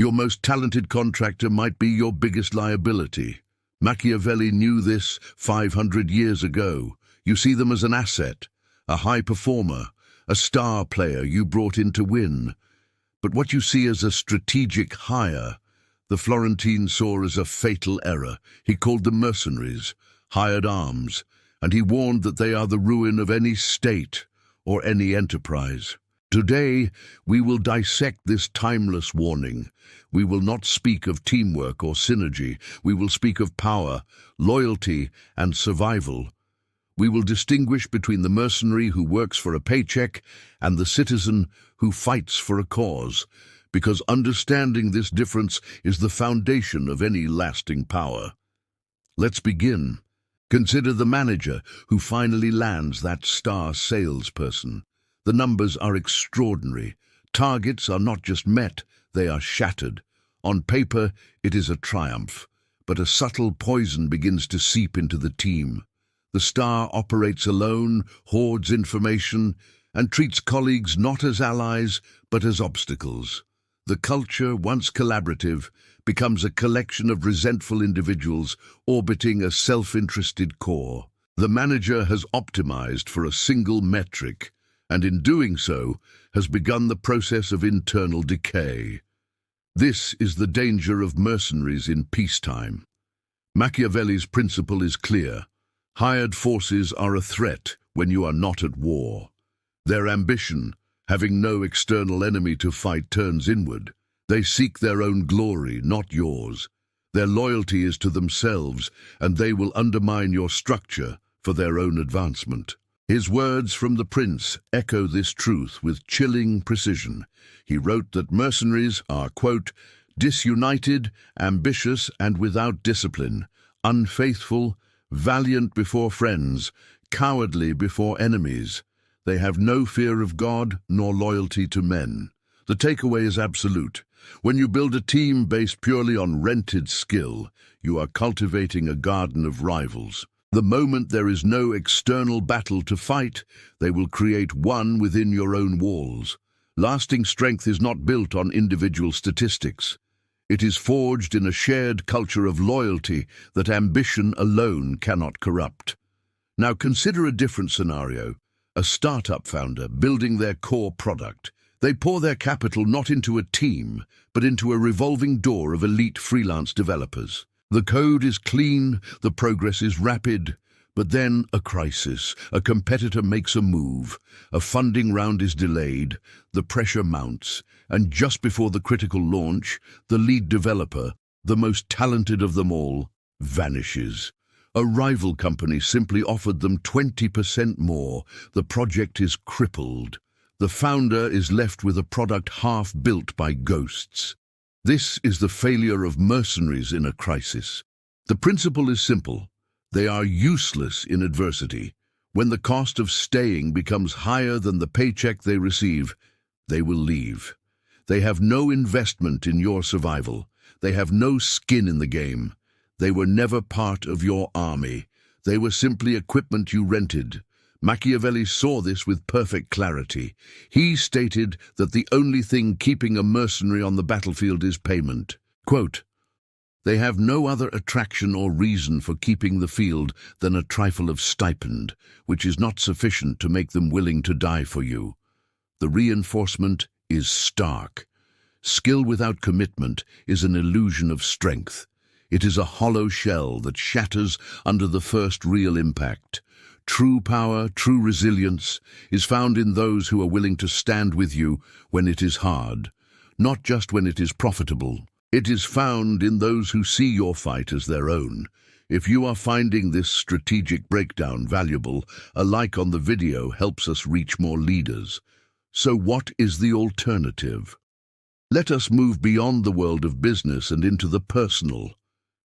Your most talented contractor might be your biggest liability. Machiavelli knew this 500 years ago. You see them as an asset, a high performer, a star player you brought in to win. But what you see as a strategic hire, the Florentine saw as a fatal error. He called them mercenaries, hired arms, and he warned that they are the ruin of any state or any enterprise. Today, we will dissect this timeless warning. We will not speak of teamwork or synergy. We will speak of power, loyalty, and survival. We will distinguish between the mercenary who works for a paycheck and the citizen who fights for a cause, because understanding this difference is the foundation of any lasting power. Let's begin. Consider the manager who finally lands that star salesperson. The numbers are extraordinary. Targets are not just met, they are shattered. On paper, it is a triumph, but a subtle poison begins to seep into the team. The star operates alone, hoards information, and treats colleagues not as allies, but as obstacles. The culture, once collaborative, becomes a collection of resentful individuals orbiting a self-interested core. The manager has optimized for a single metric, and in doing so, has begun the process of internal decay. This is the danger of mercenaries in peacetime. Machiavelli's principle is clear. Hired forces are a threat when you are not at war. Their ambition, having no external enemy to fight, turns inward. They seek their own glory, not yours. Their loyalty is to themselves, and they will undermine your structure for their own advancement. His words from the prince echo this truth with chilling precision. He wrote that mercenaries are, quote, disunited, ambitious, and without discipline, unfaithful, valiant before friends, cowardly before enemies. They have no fear of God nor loyalty to men. The takeaway is absolute. When you build a team based purely on rented skill, you are cultivating a garden of rivals. The moment there is no external battle to fight, they will create one within your own walls. Lasting strength is not built on individual statistics. It is forged in a shared culture of loyalty that ambition alone cannot corrupt. Now consider a different scenario. A startup founder building their core product. They pour their capital not into a team, but into a revolving door of elite freelance developers. The code is clean, the progress is rapid, but then a crisis. A competitor makes a move, a funding round is delayed, the pressure mounts, and just before the critical launch, the lead developer, the most talented of them all, vanishes. A rival company simply offered them 20% more. The project is crippled. The founder is left with a product half built by ghosts. This is the failure of mercenaries in a crisis. The principle is simple. They are useless in adversity. When the cost of staying becomes higher than the paycheck they receive, they will leave. They have no investment in your survival. They have no skin in the game. They were never part of your army. They were simply equipment you rented. Machiavelli saw this with perfect clarity. He stated that the only thing keeping a mercenary on the battlefield is payment. Quote, they have no other attraction or reason for keeping the field than a trifle of stipend, which is not sufficient to make them willing to die for you. The reinforcement is stark. Skill without commitment is an illusion of strength. It is a hollow shell that shatters under the first real impact. True power, true resilience, is found in those who are willing to stand with you when it is hard, not just when it is profitable. It is found in those who see your fight as their own. If you are finding this strategic breakdown valuable, a like on the video helps us reach more leaders. So what is the alternative? Let us move beyond the world of business and into the personal.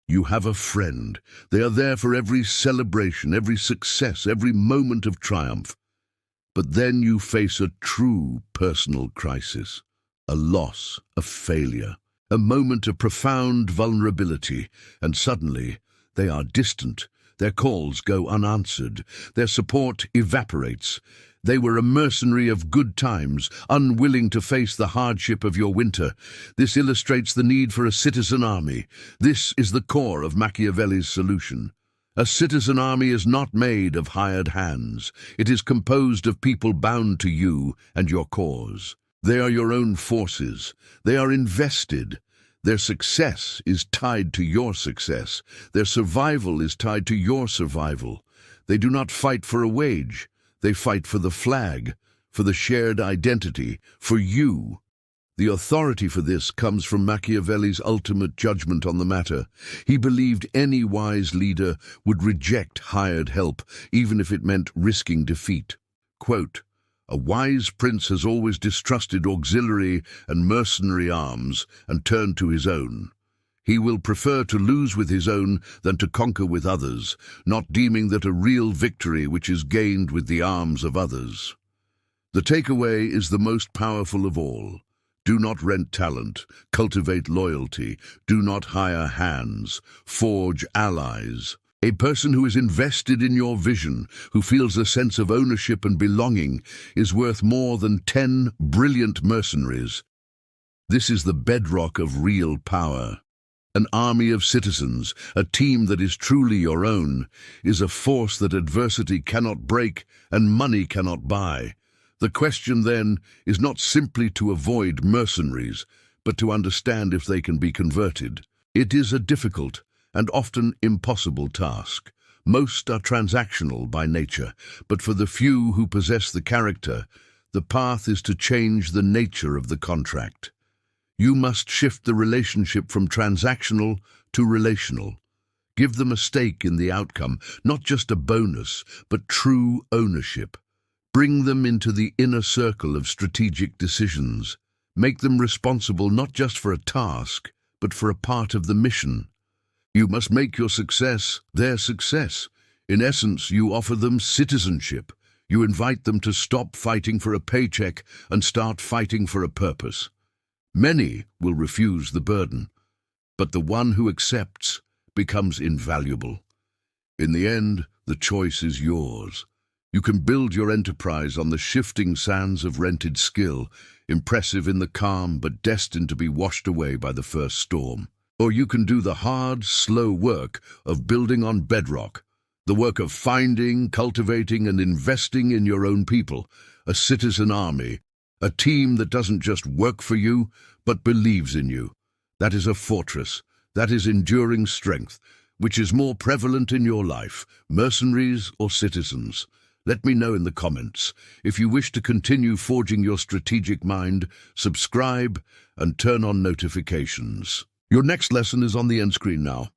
You have a friend. They are there for every celebration, every success, every moment of triumph. But then you face a true personal crisis, a loss, a failure, a moment of profound vulnerability, and suddenly they are distant. Their calls go unanswered. Their support evaporates. They were a mercenary of good times, unwilling to face the hardship of your winter. This illustrates the need for a citizen army. This is the core of Machiavelli's solution. A citizen army is not made of hired hands. It is composed of people bound to you and your cause. They are your own forces. They are invested. Their success is tied to your success. Their survival is tied to your survival. They do not fight for a wage. They fight for the flag, for the shared identity, for you. The authority for this comes from Machiavelli's ultimate judgment on the matter. He believed any wise leader would reject hired help, even if it meant risking defeat. Quote, "A wise prince has always distrusted auxiliary and mercenary arms and turned to his own. He will prefer to lose with his own than to conquer with others, not deeming that a real victory which is gained with the arms of others." The takeaway is the most powerful of all. Do not rent talent, cultivate loyalty, do not hire hands, forge allies. A person who is invested in your vision, who feels a sense of ownership and belonging, is worth more than 10 brilliant mercenaries. This is the bedrock of real power. An army of citizens, a team that is truly your own, is a force that adversity cannot break and money cannot buy. The question then is not simply to avoid mercenaries, but to understand if they can be converted. It is a difficult and often impossible task. Most are transactional by nature, but for the few who possess the character, the path is to change the nature of the contract. You must shift the relationship from transactional to relational. Give them a stake in the outcome, not just a bonus, but true ownership. Bring them into the inner circle of strategic decisions. Make them responsible not just for a task, but for a part of the mission. You must make your success their success. In essence, you offer them citizenship. You invite them to stop fighting for a paycheck and start fighting for a purpose. Many will refuse the burden, but the one who accepts becomes invaluable. In the end, the choice is yours. You can build your enterprise on the shifting sands of rented skill, impressive in the calm but destined to be washed away by the first storm. Or you can do the hard, slow work of building on bedrock, the work of finding, cultivating, and investing in your own people, a citizen army, a team that doesn't just work for you, but believes in you. That is a fortress. That is enduring strength. Which is more prevalent in your life, mercenaries or citizens? Let me know in the comments. If you wish to continue forging your strategic mind, subscribe and turn on notifications. Your next lesson is on the end screen now.